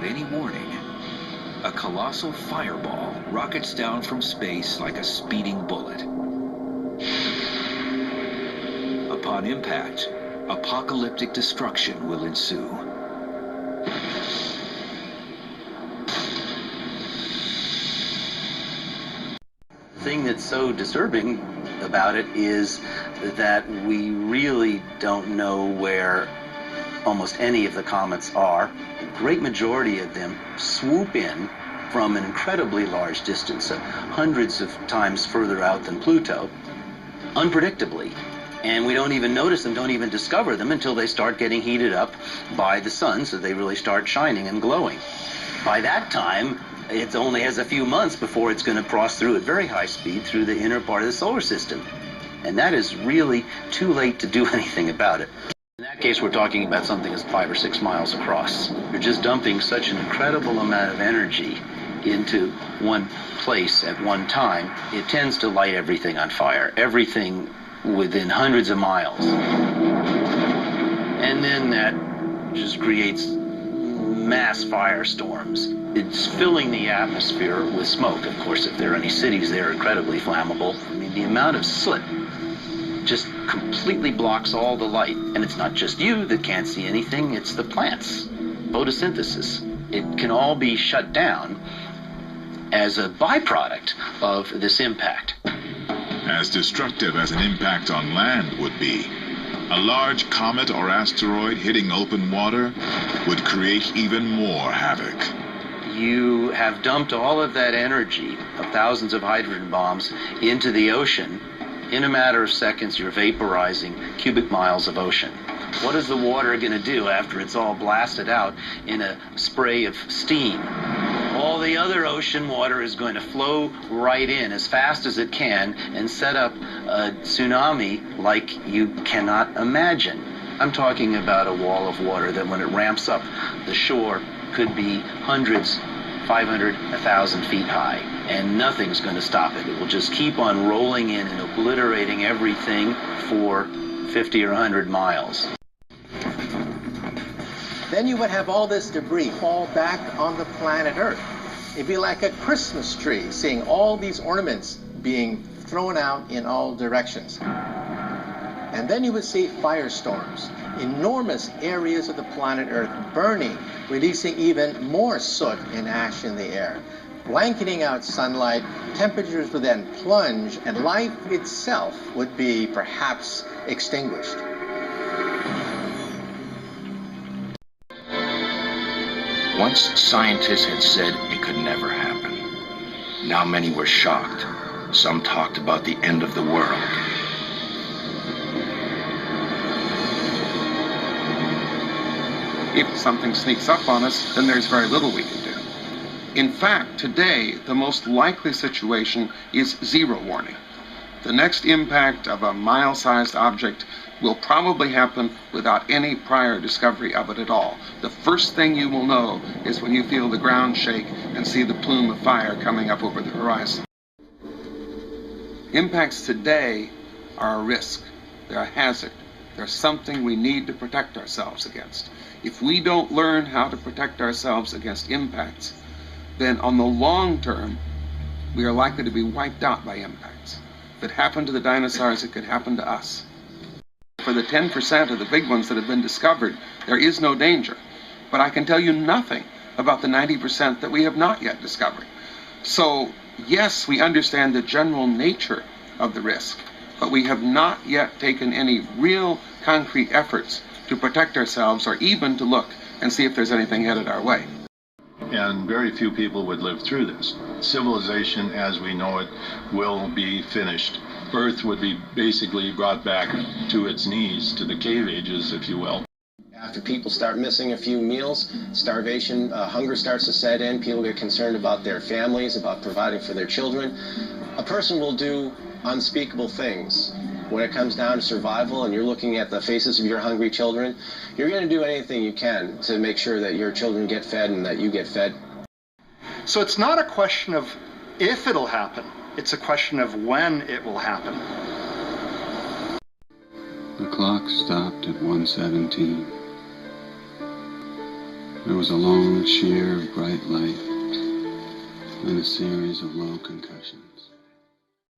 any warning, a colossal fireball rockets down from space like a speeding bullet. Upon impact, apocalyptic destruction will ensue. The thing that's so disturbing about it is that we really don't know where almost any of the comets are. The great majority of them swoop in from an incredibly large distance, hundreds of times further out than Pluto, unpredictably. And we don't even notice them, don't even discover them until they start getting heated up by the sun, so they really start shining and glowing. By that time, it only has a few months before it's going to cross through at very high speed through the inner part of the solar system. And that is really too late to do anything about it. In that case, we're talking about something that's 5 or 6 miles across. You're just dumping such an incredible amount of energy into one place at one time. It tends to light everything on fire, everything within hundreds of miles. And then that just creates mass firestorms. It's filling the atmosphere with smoke. Of course, if there are any cities, they're incredibly flammable. I mean, the amount of soot just completely blocks all the light. And it's not just you that can't see anything, it's the plants. Photosynthesis. It can all be shut down as a byproduct of this impact. As destructive as an impact on land would be, a large comet or asteroid hitting open water would create even more havoc. You have dumped all of that energy of thousands of hydrogen bombs into the ocean. In a matter of seconds, you're vaporizing cubic miles of ocean. What is the water going to do after it's all blasted out in a spray of steam? All the other ocean water is going to flow right in as fast as it can and set up a tsunami like you cannot imagine. I'm talking about a wall of water that when it ramps up, the shore could be hundreds, 500, 1,000 feet high, and nothing's going to stop it. It will just keep on rolling in and obliterating everything for 50 or 100 miles. Then you would have all this debris fall back on the planet Earth. It'd be like a Christmas tree, seeing all these ornaments being thrown out in all directions. And then you would see firestorms, enormous areas of the planet Earth burning, releasing even more soot and ash in the air, blanketing out sunlight. Temperatures would then plunge, and life itself would be perhaps extinguished. Once scientists had said it could never happen. Now many were shocked. Some talked about the end of the world. If something sneaks up on us, then there's very little we can do. In fact, today, the most likely situation is zero warning. The next impact of a mile-sized object will probably happen without any prior discovery of it at all. The first thing you will know is when you feel the ground shake and see the plume of fire coming up over the horizon. Impacts today are a risk. They're a hazard. They're something we need to protect ourselves against. If we don't learn how to protect ourselves against impacts, then on the long term, we are likely to be wiped out by impacts. If it happened to the dinosaurs, it could happen to us. For the 10% of the big ones that have been discovered, there is no danger. But I can tell you nothing about the 90% that we have not yet discovered. So, yes, we understand the general nature of the risk, but we have not yet taken any real concrete efforts to protect ourselves or even to look and see if there's anything headed our way. And very few people would live through this. Civilization as we know it will be finished. Earth would be basically brought back to its knees, to the cave ages, if you will. After people start missing a few meals, starvation, hunger starts to set in, people get concerned about their families, about providing for their children. A person will do unspeakable things. When it comes down to survival and you're looking at the faces of your hungry children, you're going to do anything you can to make sure that your children get fed and that you get fed. So it's not a question of if it'll happen, it's a question of when it will happen. The clock stopped at 1:17. There was a long sheer bright light and a series of low concussions.